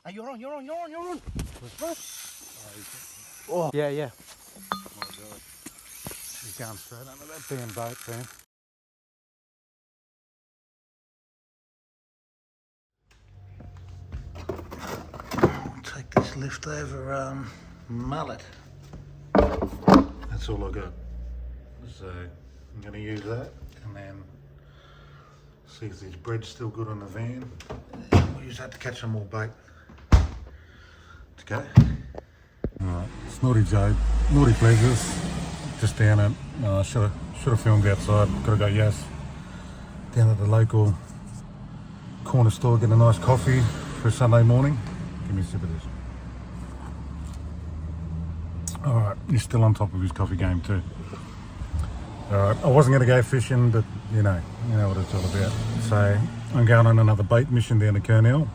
Hey, you're on. Oh. Yeah. My God. He's going straight under that damn boat, man. Take this leftover mullet. That's all I got. So I'm going to use that and then see if this bread's still good on the van. And we'll use that to catch some more bait. Let's go. Alright, it's Nauti Jade, Nauti Pleasures, just down at, should have filmed outside, gotta go yes. Down at the local corner store, get a nice coffee for a Sunday morning. Give me a sip of this. Alright, he's still on top of his coffee game too. Alright, I wasn't going to go fishing, but you know what it's all about. So I'm going on another bait mission down to Kernell.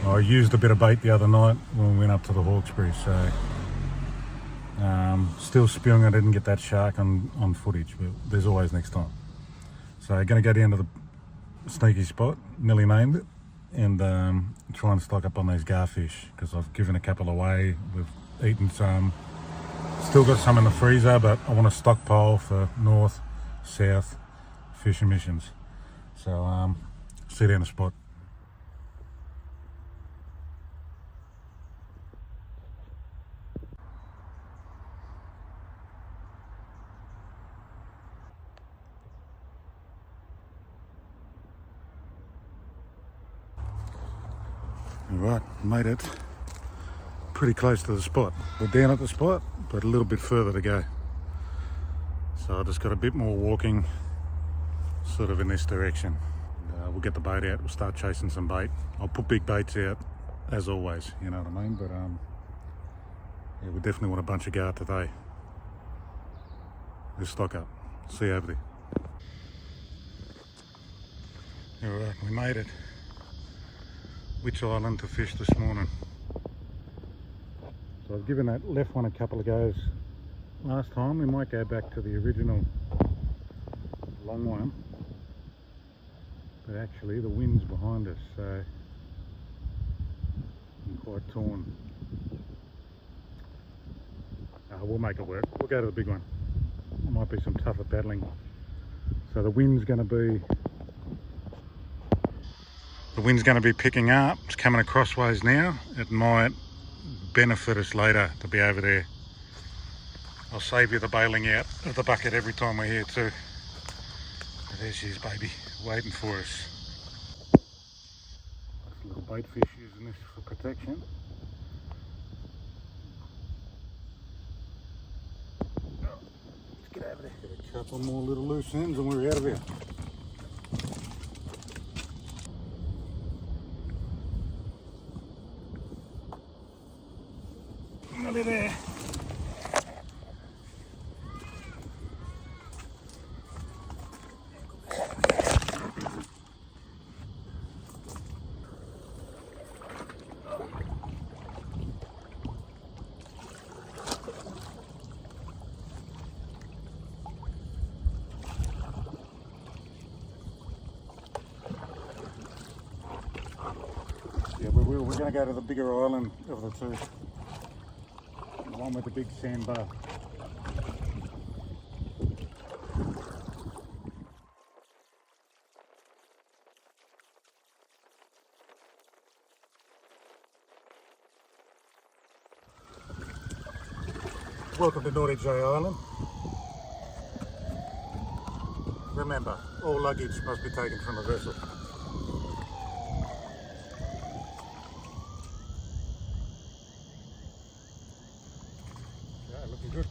I used a bit of bait the other night when we went up to the Hawkesbury, so still spewing I didn't get that shark on footage, but there's always next time. So I'm going to go down to the sneaky spot, nearly named it, and try and stock up on those garfish, because I've given a couple away, we've eaten some. Still got some in the freezer, but I want to stockpile for north, south fishing missions. So see you down the spot. Alright, made it. Pretty close to the spot. We're down at the spot, but a little bit further to go. So I just got a bit more walking sort of in this direction. We'll get the boat out, we'll start chasing some bait. I'll put big baits out as always, you know what I mean? But yeah, we definitely want a bunch of gar today. We'll stock up. See you over there. Alright, we made it. Which island to fish this morning? So I've given that left one a couple of goes last time. We might go back to the original long one, but actually the wind's behind us, so I'm quite torn. We'll make it work. We'll go to the big one. There might be some tougher paddling. So the wind's going to be picking up. It's coming acrossways now. It might benefit us later to be over there. I'll save you the bailing out of the bucket every time we're here too. But there she is, baby, waiting for us. Little bait fish using this for protection. Let's get over there. Get a couple more little loose ends and we're out of here. Nearly there. Yeah, we're going to go to the bigger island of the two. The one with the big sandbar. Welcome to Nauti J Island. Remember, all luggage must be taken from the vessel. Yeah, looking good.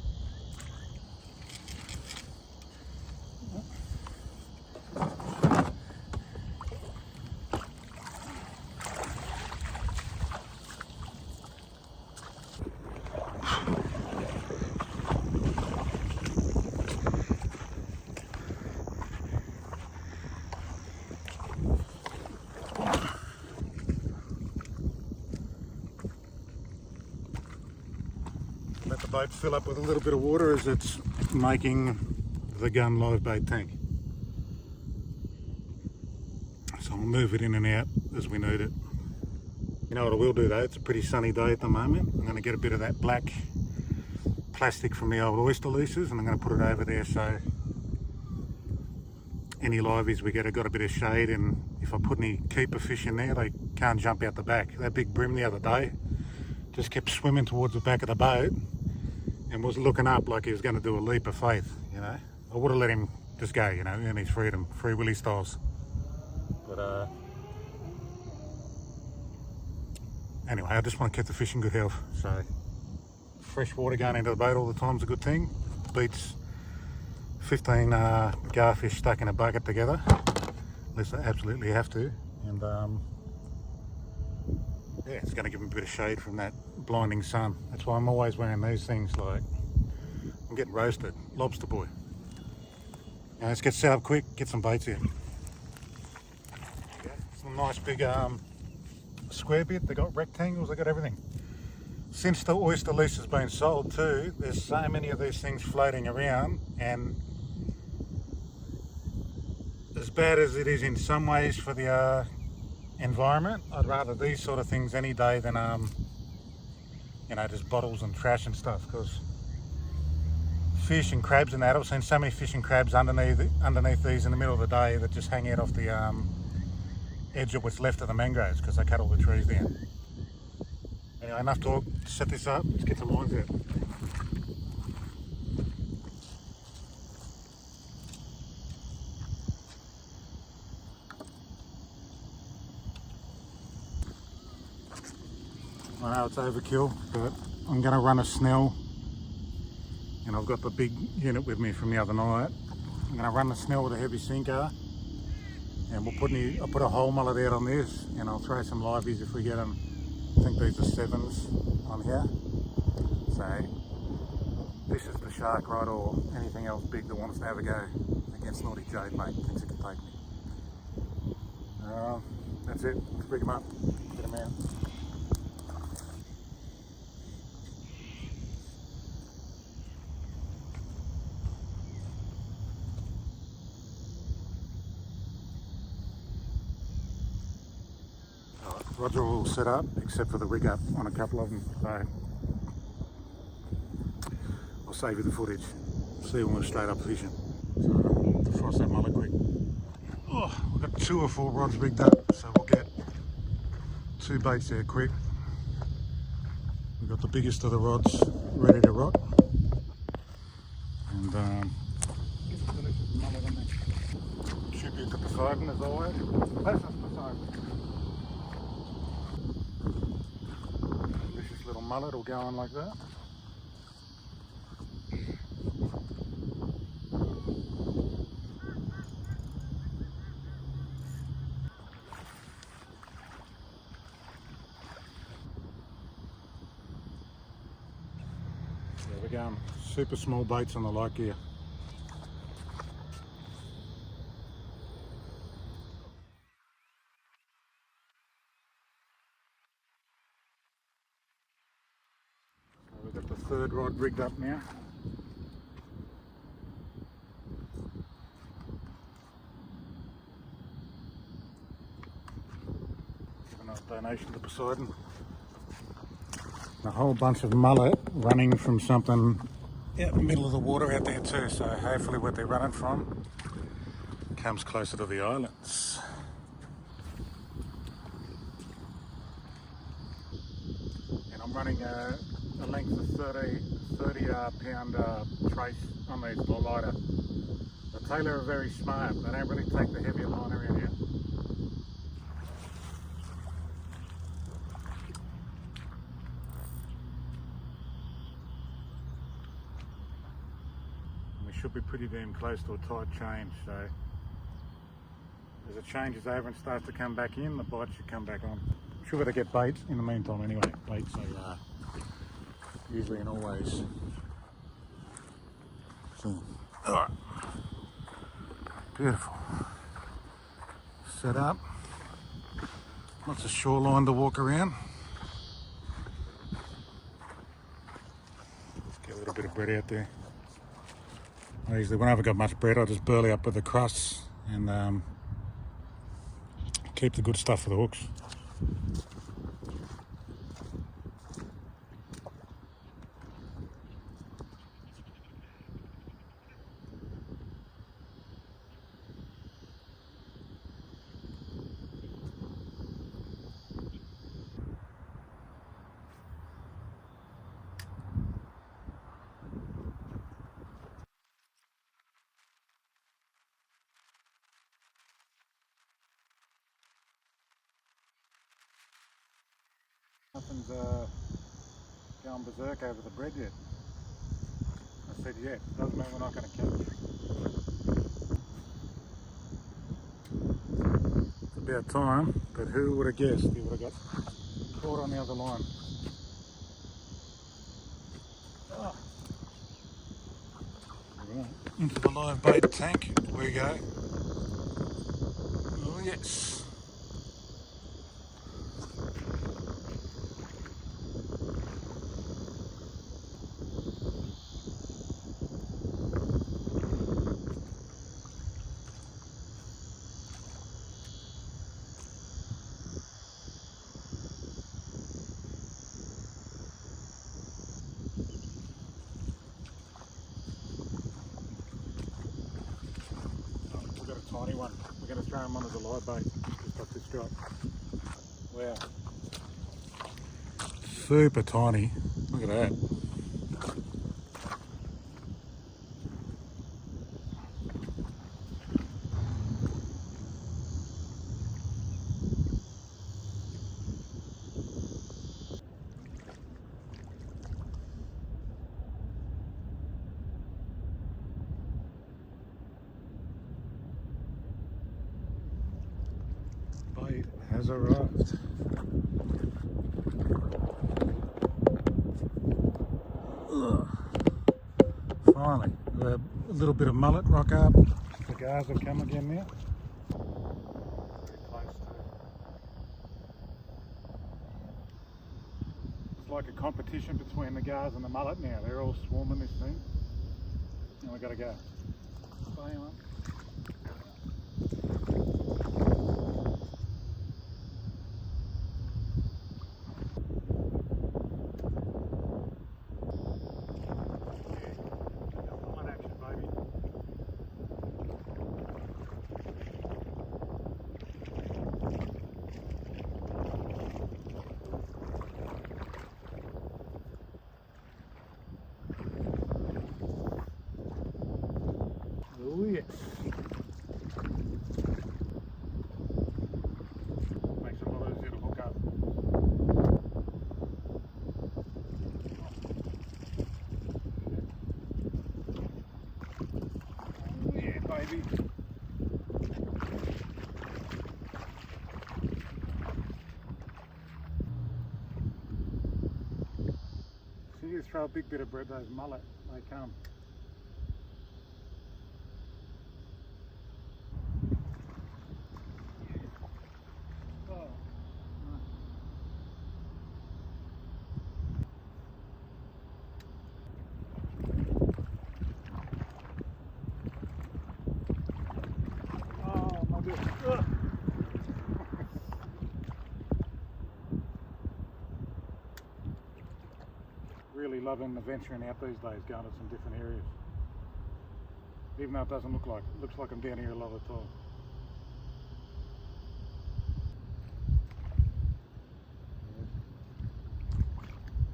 Let the boat fill up with a little bit of water as it's making the gun live bait tank. So I'll move it in and out as we need it. You know what I will do though, it's a pretty sunny day at the moment. I'm going to get a bit of that black plastic from the old oyster leases and I'm going to put it over there so any liveys we get have got a bit of shade, and if I put any keeper fish in there they can't jump out the back. That big brim the other day just kept swimming towards the back of the boat and was looking up like he was going to do a leap of faith, you know. I would have let him just go, you know, earn his freedom, Free Willy styles. But anyway, I just want to keep the fish in good health, so fresh water going into the boat all the time is a good thing. Beats 15 garfish stuck in a bucket together, unless they absolutely have to. And yeah, it's going to give them a bit of shade from that blinding sun. That's why I'm always wearing these things. Like, I'm getting roasted, lobster boy. Now let's get set up quick, get some baits here. Yeah, some nice big square bit. They got rectangles, they got everything. Since the oyster lease has been sold too, there's so many of these things floating around, and as bad as it is in some ways for the environment, I'd rather these sort of things any day than you know, just bottles and trash and stuff, because fish and crabs and that, I've seen so many fish and crabs underneath these in the middle of the day that just hang out off the edge of what's left of the mangroves because they cut all the trees down. Anyway, enough talk, set this up, let's get some lines out. I know it's overkill, but I'm going to run a snell, and I've got the big unit with me from the other night. I'm going to run the snell with a heavy sinker, and I'll put a whole mullet out on this, and I'll throw some liveys if we get them. I think these are 7s on here. So this is the shark, right, or anything else big that wants to have a go against Nauti Jade, mate, thinks it can take me. That's it, let's bring them up, get them out. Rods are all set up except for the rig up on a couple of them, so I'll save you the footage. See when we're straight up fishing. So to frost that mullet quick. Oh, we've got 2 or 4 rods rigged up, so we'll get 2 baits there quick. We've got the biggest of the rods ready to rot. And tribute to Poseidon as always. That's not Poseidon. Vicious little mullet will go on like that. There we go. Super small baits on the light gear. We've got the 3rd rod rigged up now. Another donation to Poseidon. A whole bunch of mullet running from something out in the middle of the water out there too, so hopefully what they're running from comes closer to the islands. And I'm running a length of 30 pound trace on these lighter. The Taylor are very smart, they don't really take the heavier line around here. Should be pretty damn close to a tight change, so as it changes over and starts to come back in, the bite should come back on. I'm sure we're going to get baits in the meantime anyway. Baits are usually and always. So, alright, beautiful. Set up, lots of shoreline to walk around. Let's get a little bit of bread out there. I usually, when I haven't got much bread, I just burley up with the crusts and keep the good stuff for the hooks. Jason's going berserk over the bread yet. I said, yeah, doesn't mean we're not going to catch. It's about time, but who would have guessed he would have got caught on the other line. Oh. Right. Into the live bait tank we go. Oh yes. We've got a tiny one. We're going to throw him on as a live bait. Just got this drop. Wow. Super tiny. Look at that. Bait has arrived. Ugh. Finally, a little bit of mullet rock up. The guys have come again now. Very close to. It's like a competition between the guys and the mullet now. They're all swarming this thing. And we got to go. Bye, on. Oh yes. Makes it a lot easier to hook up. Oh yeah, baby. So you throw a big bit of bread, those mullet, they come. Really loving the venturing out these days, going to some different areas. Even though it doesn't look like it, looks like I'm down here a lot of the time.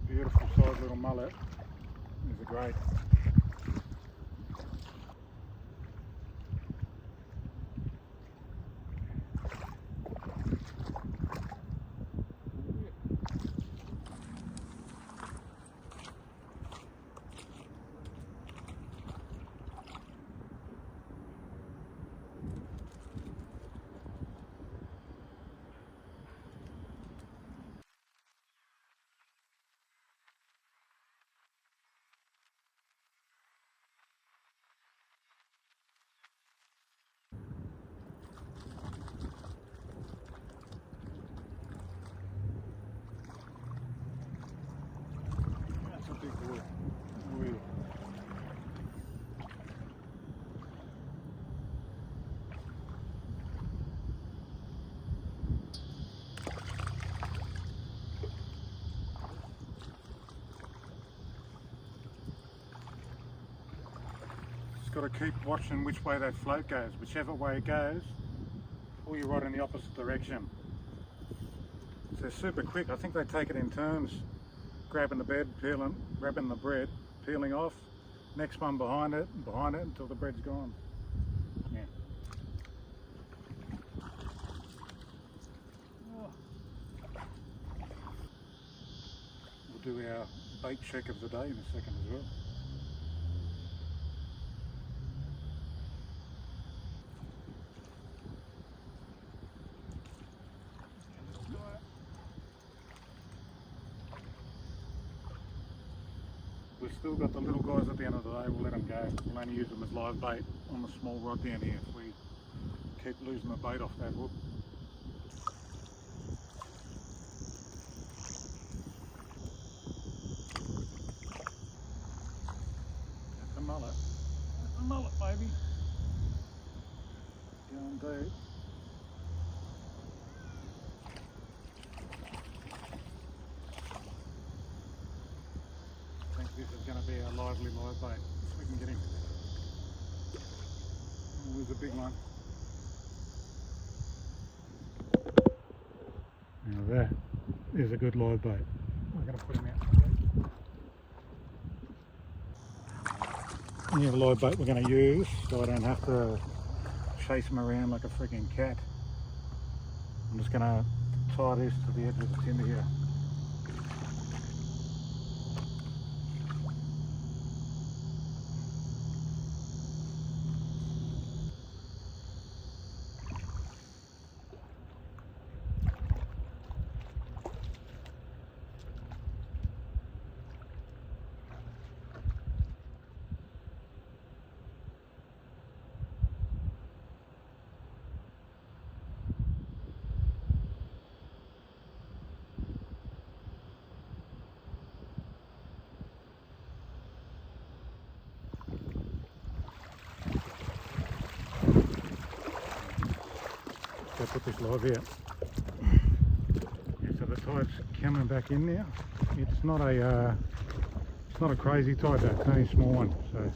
Beautiful size little mullet. These are great. That's a big boy. Really. Just got to keep watching which way that float goes. Whichever way it goes, pull you right in the opposite direction. So they're super quick. I think they take it in turns. Grabbing the bed, peeling, grabbing the bread, peeling off. Next one behind it until the bread's gone. Yeah. Oh. We'll do our bait check of the day in a second as well. We've still got the little guys at the end of the day. We'll let them go. We'll only use them as live bait on the small rod down here if we keep losing the bait off that hook. That's a mullet. That's a mullet, baby. Going deep. I think this is going to be a lively live bait if we can get him. Oh, there's a big one. Now that is a good live bait. We're going to put him out. We have a live bait we're going to use so I don't have to chase him around like a freaking cat. I'm just going to tie this to the edge of the timber here. So put this live out. Yeah, so the tide's coming back in now. It's not a crazy tide though, it's only a small one. So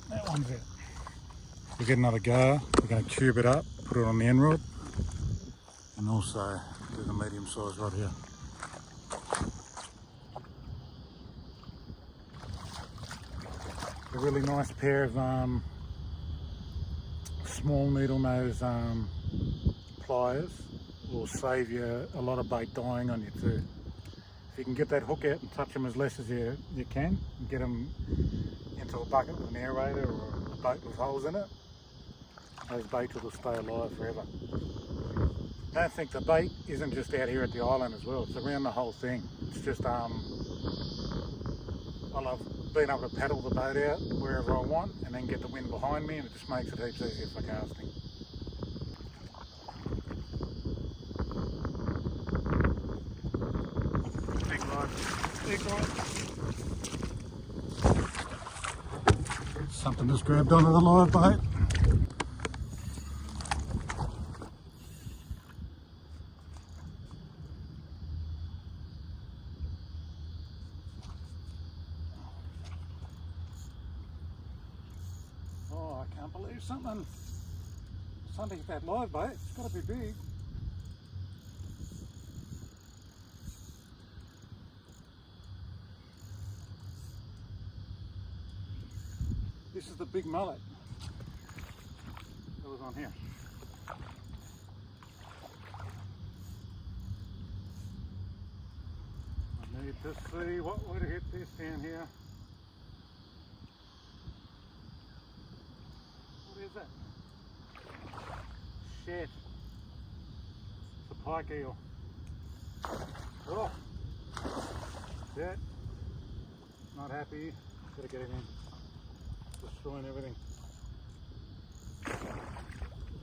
that one's it. We'll get another go. We're going to tube it up, put it on the end rod, and also do the medium size rod here. A really nice pair of small needle nose pliers will save you a lot of bait dying on you too. If you can get that hook out and touch them as less as you can, and get them into a bucket with an aerator or a boat with holes in it, those baits will stay alive forever. Don't think the bait isn't just out here at the island as well, it's around the whole thing. It's just, I love being able to paddle the boat out wherever I want and then get the wind behind me, and it just makes it heaps easier for casting. Big rod, big rod. Something just grabbed onto the live bait. Oh, I can't believe something at that live bait. It's got to be big. This is the big mullet that was on here. I need to see what would hit this down here. What is it? Shit. It's a pike eel. Oh! That. Not happy. Gotta get it in. Destroying everything.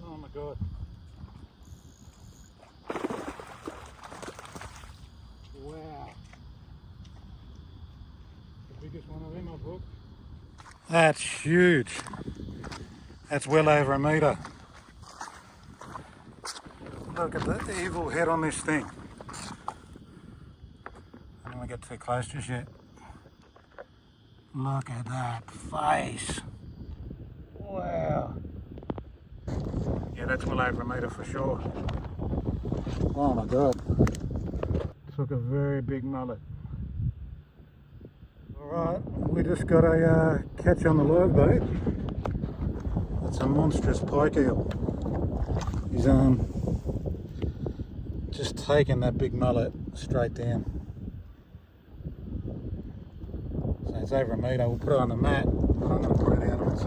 Oh my god. Wow. The biggest one of them I've hooked. That's huge. That's well over a metre. Look at the evil head on this thing. I don't want to get too close just yet. Look at that face. Wow. Yeah, that's well over a metre for sure. Oh my god. Took a very big mullet. Alright, we just got a catch on the live bait. It's a monstrous pike eel. He's just taking that big mullet straight down. So it's over a metre. We'll put it on the mat, but I'm going to put it out of its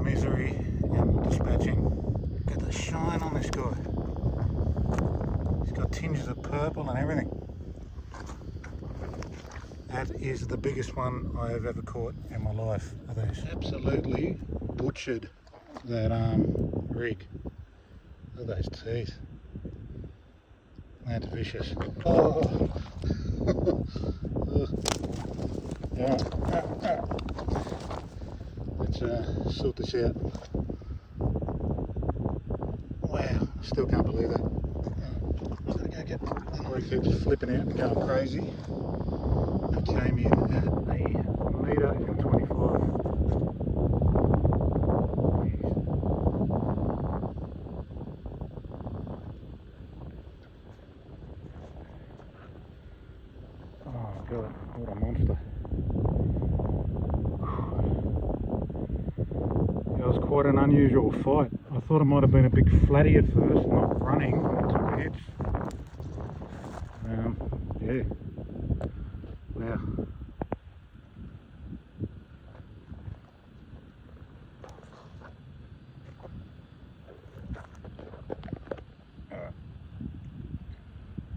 misery and dispatching. Look at the shine on this guy. He's got tinges of purple and everything. That is the biggest one I have ever caught in my life. These absolutely butchered that rig. Look at those teeth. That's vicious. Oh. Yeah. Let's sort this out. Wow, still can't believe that. I'm gonna go get the rig keeps flipping out and going crazy. It came in at a metre and 25. Oh god, what a monster. It was quite an unusual fight. I thought it might have been a big flatty at first, not running, but it took a hitch. Yeah. Wow.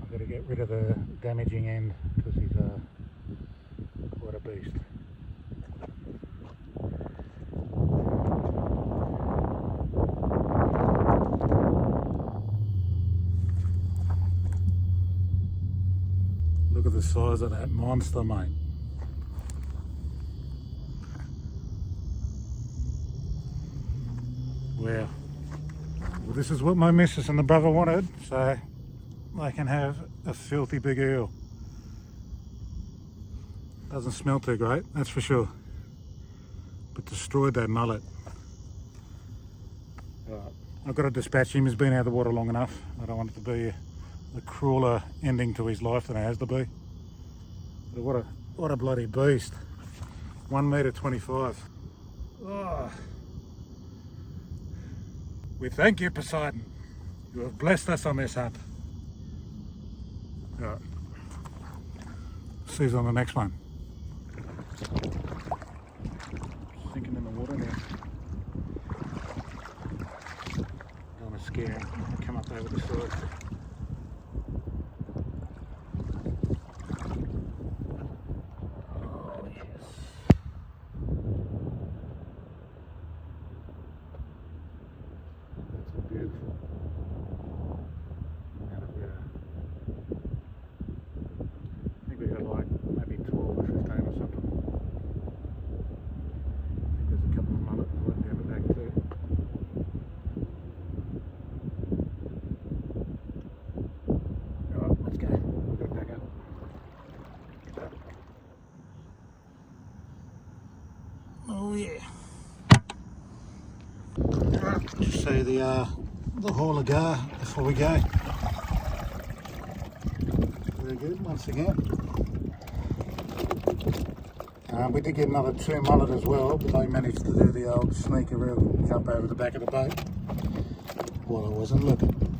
I've got to get rid of the damaging end because he's quite a beast. Look at the size of that monster, mate. Wow. Well, this is what my missus and the brother wanted, so they can have a filthy big eel. Doesn't smell too great, that's for sure. But destroyed that mullet. I've got to dispatch him. He's been out of the water long enough. I don't want it to be a crueler ending to his life than it has to be. But what a bloody beast. 1 metre 25. Oh. We thank you, Poseidon. You have blessed us on this hunt. Right. See you on the next one. Sinking in the water now. Don't want to scare him. I'll come up over the side. Oh yes. That's beautiful. I think we got like maybe 12 or 15 or something. I think there's a couple of mullets right down the back too. Alright, let's go. We've got to pack up. Oh yeah. Alright, just see the hauler go before we go. Very good, once again. We did get another 2 mullet as well, but they managed to do the old sneaker reel, jump over the back of the boat while I wasn't looking.